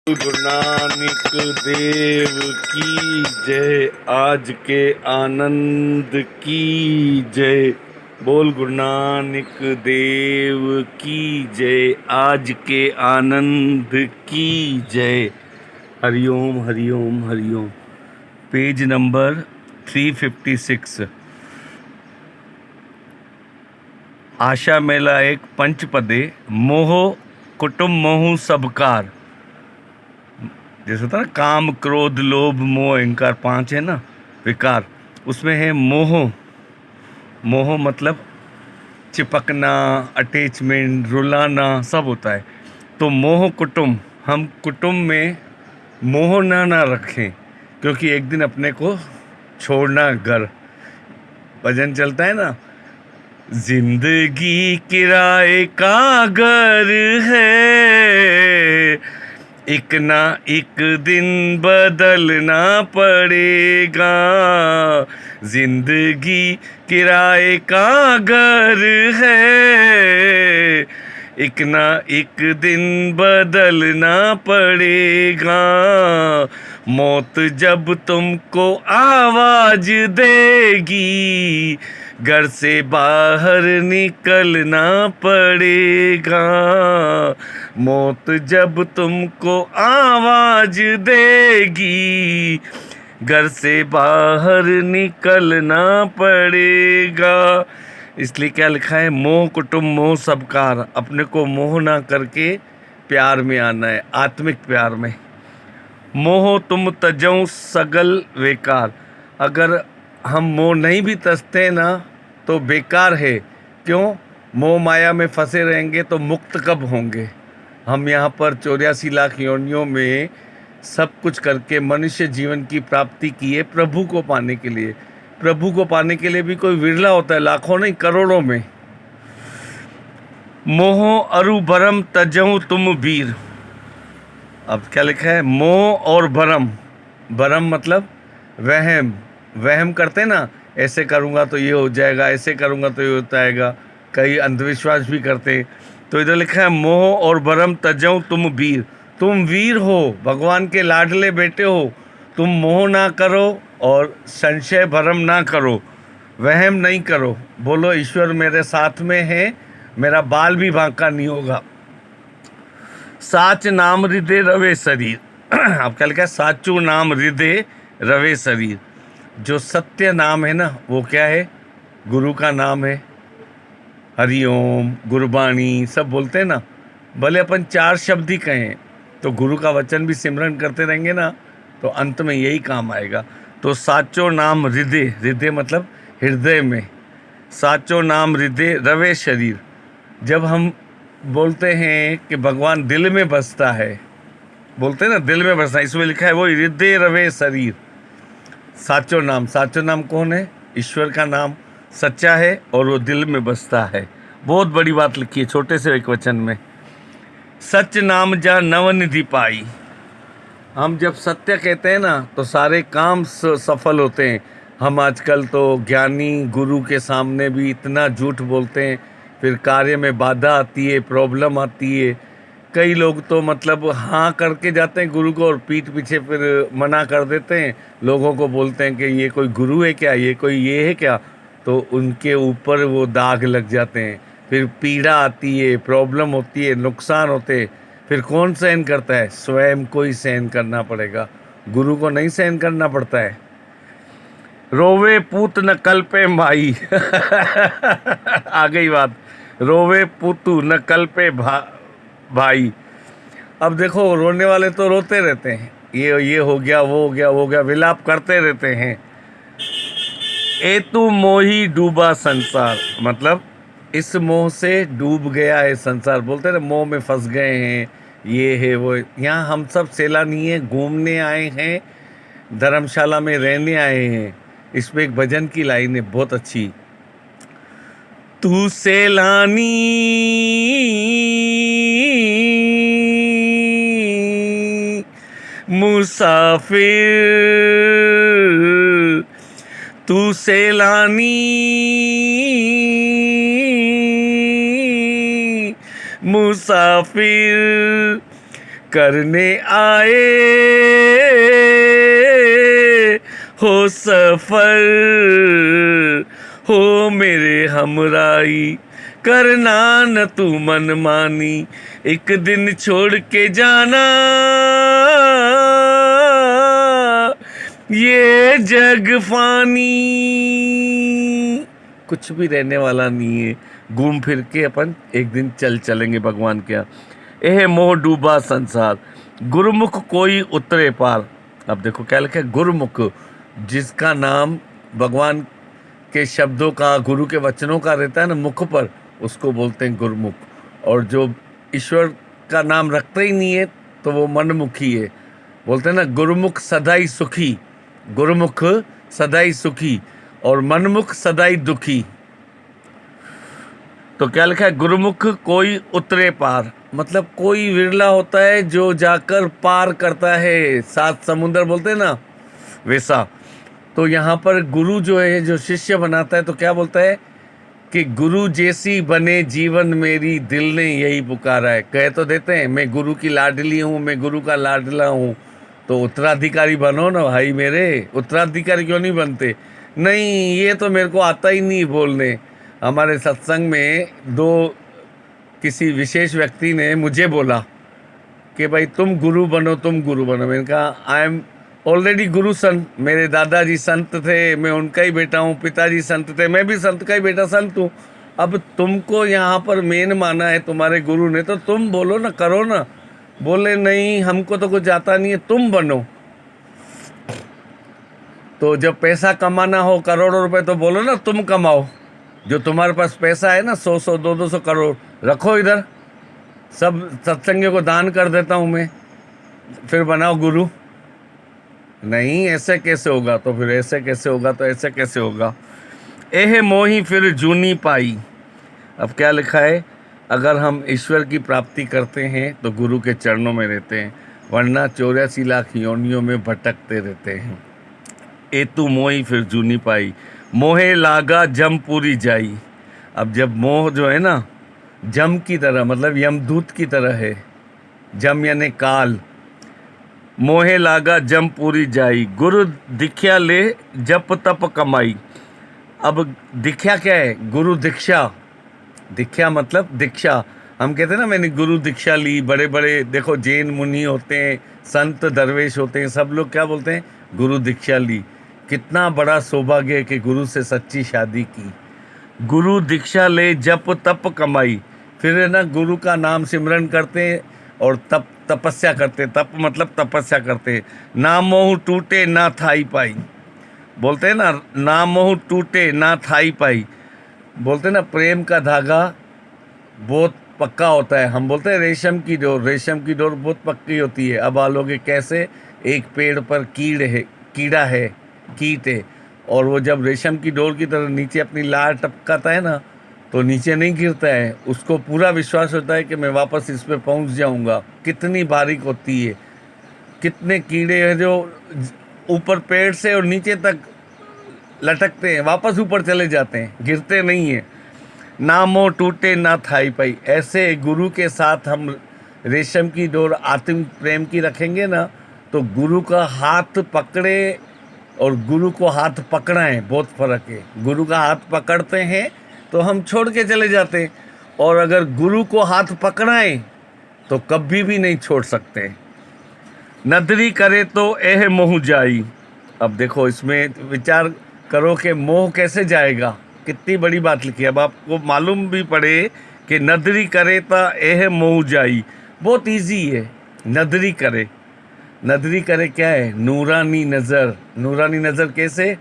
गुरु नानक देव की जय। आज के आनंद की जय। बोल गुरु नानक देव की जय। आज के आनंद की जय। हरिओम हरिओम हरिओम। Page number 356। आशा मेला एक पंचपदे मोह कुटुंब मोह सबकार। जैसे होता है ना, काम क्रोध लोभ मोह अहंकार, 5 है ना विकार। उसमें है मोह। मोह मतलब चिपकना, अटैचमेंट, रुलाना, सब होता है। तो मोह कुटुंब, हम कुटुंब में मोह ना रखें, क्योंकि एक दिन अपने को छोड़ना घर। भजन चलता है ना, जिंदगी किराए का घर है, एक ना एक दिन बदलना पड़ेगा। जिंदगी किराए का घर है, एक ना एक दिन बदलना पड़ेगा। मौत जब तुमको आवाज देगी, घर से बाहर निकलना पड़ेगा। मौत जब तुमको आवाज देगी, घर से बाहर निकलना पड़ेगा। इसलिए क्या लिखा है, मोह कुटुंब मोह सबकार। अपने को मोह ना करके प्यार में आना है, आत्मिक प्यार में। मोह तुम तजऊं सगल बेकार। अगर हम मोह नहीं भी तजते ना तो बेकार है। क्यों? मोह माया में फंसे रहेंगे तो मुक्त कब होंगे? हम यहाँ पर 84 लाख योनियों में सब कुछ करके मनुष्य जीवन की प्राप्ति की है, प्रभु को पाने के लिए। प्रभु को पाने के लिए भी कोई विरला होता है, लाखों नहीं करोड़ों में। मोह अरु भरम तजऊं तुम वीर। अब क्या लिखा है, मोह और भरम। भरम मतलब वहम। वहम करते ना, ऐसे करूँगा तो ये हो जाएगा, ऐसे करूँगा तो ये हो जाएगा। कई अंधविश्वास भी करते हैं। तो इधर लिखा है, मोह और भरम तजऊं तुम वीर। तुम वीर हो, भगवान के लाडले बेटे हो। तुम मोह ना करो और संशय भरम ना करो, वहम नहीं करो। बोलो ईश्वर मेरे साथ में है, मेरा बाल भी बांका नहीं होगा। साच नाम हृदय रवे शरीर। अब क्या लिखा है, साचू नाम हृदय रवे शरीर। जो सत्य नाम है ना, वो क्या है? गुरु का नाम है। हरिओम, गुरबाणी सब बोलते हैं ना। भले अपन 4 शब्द ही कहें, तो गुरु का वचन भी सिमरन करते रहेंगे ना, तो अंत में यही काम आएगा। तो साचो नाम हृदय, हृदय मतलब हृदय में। साचो नाम हृदय रवे शरीर। जब हम बोलते हैं कि भगवान दिल में बसता है, बोलते हैं ना दिल में बसता है, इसमें लिखा है वो हृदय रवे शरीर। साचो नाम, साचो नाम कौन है? ईश्वर का नाम सच्चा है और वो दिल में बसता है। बहुत बड़ी बात लिखी है छोटे से एक वचन में। सच नाम जा नवनिधि पाई। हम जब सत्य कहते हैं ना तो सारे काम सफल होते हैं। हम आजकल तो ज्ञानी गुरु के सामने भी इतना झूठ बोलते हैं, फिर कार्य में बाधा आती है, प्रॉब्लम आती है। कई लोग तो मतलब हाँ करके जाते हैं गुरु को और पीठ पीछे फिर मना कर देते हैं। लोगों को बोलते हैं कि ये कोई गुरु है क्या, ये कोई ये है क्या। तो उनके ऊपर वो दाग लग जाते हैं, फिर पीड़ा आती है, प्रॉब्लम होती है, नुकसान होते हैं। फिर कौन सहन करता है? स्वयं को ही सहन करना पड़ेगा, गुरु को नहीं सहन करना पड़ता है। रोवे पूत न कल पे माई। आ गई बात। रोवे पूतू न कल पे भाई। अब देखो, रोने वाले तो रोते रहते हैं, ये हो गया, वो हो गया, वो हो गया, विलाप करते रहते हैं। ए तू मोही डूबा संसार, मतलब इस मोह से डूब गया है संसार। बोलते हैं ना, मोह में फंस गए हैं, ये है वो। यहाँ हम सब सैलानी हैं, घूमने आए हैं, धर्मशाला में रहने आए हैं। इसमें एक भजन की लाइन है बहुत अच्छी। तू सैलानी मुसाफिर, तू सैलानी मुसाफिर, करने आए हो सफर, हो मेरे हमराई करना न तू मनमानी, एक दिन छोड़ के जाना ये जग फानी, कुछ भी रहने वाला नहीं है, घूम फिर के अपन एक दिन चल चलेंगे भगवान के यहाँ। एह मोह डूबा संसार, गुरुमुख कोई उतरे पार। अब देखो क्या लिखा है, गुरुमुख, जिसका नाम भगवान के शब्दों का, गुरु के वचनों का रहता है ना मुख पर, उसको बोलते हैं गुरुमुख। और जो ईश्वर का नाम रखते ही नहीं है तो वो मनमुखी है। बोलते हैं ना गुरुमुख सदाई सुखी, गुरुमुख सदाई सुखी और मनमुख सदाई दुखी। तो क्या लिखा है, गुरुमुख कोई उतरे पार, मतलब कोई विरला होता है जो जाकर पार करता है, सात समुंदर बोलते हैं ना वैसा। तो यहाँ पर गुरु जो है, जो शिष्य बनाता है, तो क्या बोलता है कि गुरु जैसी बने जीवन मेरी, दिल ने यही पुकारा है। कह तो देते हैं मैं गुरु की लाडली हूँ, मैं गुरु का लाडला हूँ, तो उत्तराधिकारी बनो ना भाई मेरे। उत्तराधिकारी क्यों नहीं बनते? नहीं, ये तो मेरे को आता ही नहीं बोलने। हमारे सत्संग में किसी विशेष व्यक्ति ने मुझे बोला कि भाई तुम गुरु बनो, तुम गुरु बनो। मैंने कहा आई एम ऑलरेडी गुरु संत, मेरे दादाजी संत थे, मैं उनका ही बेटा हूँ, पिताजी संत थे, मैं भी संत का ही बेटा संत हूँ। अब तुमको यहाँ पर मेन माना है तुम्हारे गुरु ने, तो तुम बोलो ना, करो ना। बोले नहीं, हमको तो कुछ आता नहीं है, तुम बनो। तो जब पैसा कमाना हो करोड़ों रुपए, तो बोलो ना तुम कमाओ। जो तुम्हारे पास पैसा है ना, 100 200 करोड़ रखो इधर, सब सत्संगियों को दान कर देता हूँ मैं, फिर बनाओ गुरु। नहीं, ऐसे कैसे होगा? तो फिर ऐसे कैसे होगा? तो ऐसे कैसे होगा? एह मोही फिर जूनी पाई। अब क्या लिखा है, अगर हम ईश्वर की प्राप्ति करते हैं तो गुरु के चरणों में रहते हैं, वरना 84 लाख योनियों में भटकते रहते हैं। ए तू मोही फिर जूनी पाई, मोहे लागा जम पूरी जाई। अब जब मोह जो है ना जम की तरह, मतलब यमदूत की तरह है, जम यानी काल। मोहे लागा जम पूरी जाई, गुरु दीक्षा ले जप तप कमाई। अब दीक्षा क्या है? गुरु दीक्षा। दीक्षा मतलब दीक्षा। हम कहते हैं ना मैंने गुरु दीक्षा ली। बड़े बड़े देखो जैन मुनि होते हैं, संत दरवेश होते हैं, सब लोग क्या बोलते हैं? गुरु दीक्षा ली। कितना बड़ा सौभाग्य है कि गुरु से सच्ची शादी की। गुरु दीक्षा ले जप तप कमाई, फिर है ना गुरु का नाम सिमरन करते हैं और तपस्या करते। तप मतलब तपस्या करते। ना मोह टूटे ना थाई पाई, बोलते हैं ना मोह टूटे ना थाई पाई। बोलते हैं ना प्रेम का धागा बहुत पक्का होता है। हम बोलते हैं रेशम की डोर, रेशम की डोर बहुत पक्की होती है। अब आलोगे कैसे? एक पेड़ पर कीड़ा है, कीट है, और वो जब रेशम की डोर की तरह नीचे अपनी लार टपकाता है ना, तो नीचे नहीं गिरता है। उसको पूरा विश्वास होता है कि मैं वापस इस पे पहुंच जाऊंगा। कितनी बारीक होती है। कितने कीड़े हैं जो ऊपर पेड़ से और नीचे तक लटकते हैं, वापस ऊपर चले जाते हैं, गिरते नहीं हैं। ना मोह टूटे ना थाई पाई। ऐसे गुरु के साथ हम रेशम की डोर आत्म प्रेम की रखेंगे ना, तो गुरु का हाथ पकड़े और गुरु को हाथ पकड़ाएं, बहुत फ़र्क है। गुरु का हाथ पकड़ते हैं तो हम छोड़ के चले जाते हैं, और अगर गुरु को हाथ पकड़ाएं तो कभी भी नहीं छोड़ सकते। नदरी करे तो एह मोह जाई। अब देखो इसमें विचार करो कि मोह कैसे जाएगा। कितनी बड़ी बात लिखी है। अब आपको मालूम भी पड़े कि नदरी करे तो एह मोह जाई, बहुत इजी है। नदरी करे, नदरी करे क्या है? नूरानी नज़र। नूरानी नज़र कैसे?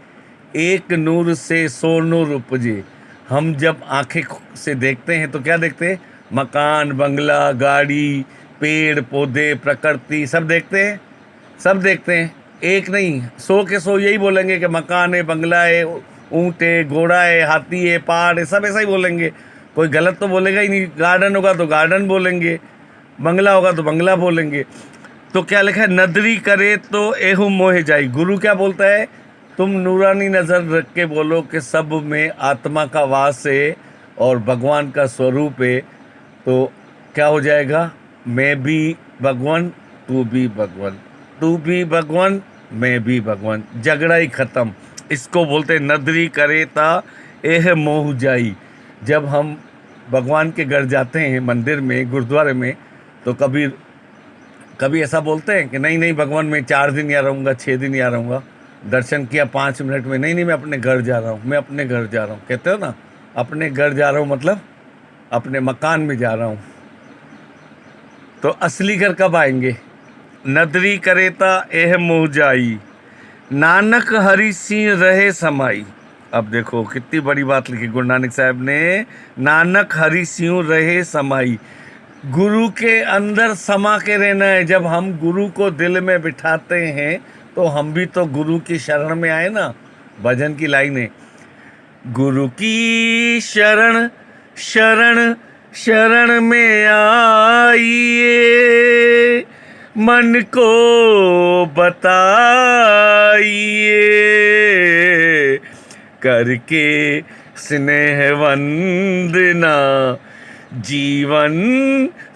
एक नूर से 100 नूर उपजे। हम जब आंखें से देखते हैं तो क्या देखते हैं? मकान, बंगला, गाड़ी, पेड़ पौधे, प्रकृति, सब देखते हैं। सब देखते हैं, एक नहीं, 100 के 100 यही बोलेंगे कि मकान है, बंगला है, ऊँट है, घोड़ा है, हाथी है, पहाड़ है, सब ऐसा ही बोलेंगे। कोई गलत तो बोलेगा ही नहीं। गार्डन होगा तो गार्डन बोलेंगे, बंगला होगा तो बंगला बोलेंगे। तो क्या लिखा है? नदरी करे तो एहू मोह जाई। गुरु क्या बोलता है? तुम नूरानी नज़र रख के बोलो कि सब में आत्मा का वास है और भगवान का स्वरूप है, तो क्या हो जाएगा? मैं भी भगवान तू भी भगवान, तू भी भगवान, मैं भी भगवान, झगड़ा ही खत्म। इसको बोलते नदरी करे ता एह मोह जाई। जब हम भगवान के घर जाते हैं, मंदिर में, गुरुद्वारे में, तो कभी कभी ऐसा बोलते हैं कि नहीं नहीं भगवान मैं 4 दिन यहाँ रहूँगा, 6 दिन यहाँ रहूँगा। दर्शन किया 5 मिनट में, नहीं नहीं मैं अपने घर जा रहा हूँ, मैं अपने घर जा रहा हूँ। कहते हो ना, अपने घर जा रहा हूँ मतलब अपने मकान में जा रहा हूँ। तो असली घर कब आएंगे? नदरी करेता एह मोह जाई, नानक हरि सिंह रहे समाई। अब देखो कितनी बड़ी बात लिखी गुरु नानक साहब ने, नानक हरि सिंह रहे समाई। गुरु के अंदर समा के रहना है। जब हम गुरु को दिल में बिठाते हैं तो हम भी तो गुरु की शरण में आए ना। भजन की लाइन है, गुरु की शरण शरण शरण में आइए, मन को बताइए, करके स्नेह वंदना जीवन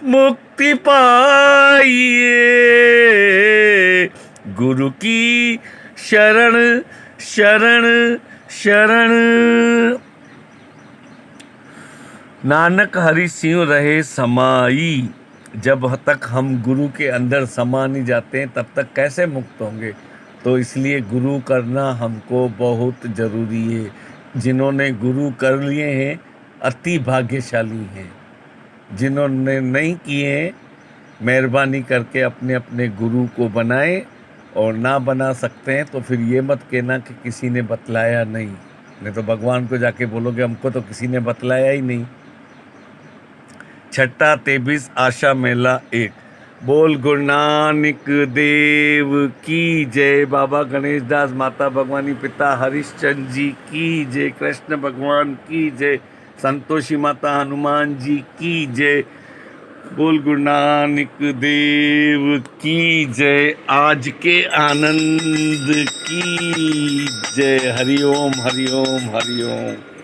मुक्ति पाइए। गुरु की शरण शरण शरण। नानक हरि सिंह रहे समाई। जब तक हम गुरु के अंदर समा नहीं जाते हैं तब तक कैसे मुक्त होंगे? तो इसलिए गुरु करना हमको बहुत ज़रूरी है। जिन्होंने गुरु कर लिए हैं अति भाग्यशाली हैं। जिन्होंने नहीं किए हैं मेहरबानी करके अपने अपने गुरु को बनाएं, और ना बना सकते हैं तो फिर ये मत कहना कि किसी ने बतलाया नहीं तो भगवान को जाके बोलोगे हमको तो किसी ने बतलाया ही नहीं। छठा 23 आशा मेला 1। बोल गुरु नानक देव की जय। बाबा गणेश दास, माता भगवानी, पिता हरिश्चंद्र जी की जय। कृष्ण भगवान की जय। संतोषी माता हनुमान जी की जय। बोल गुरु नानक देव की जय। आज के आनंद की जय। हरिओम हरिओम हरिओम।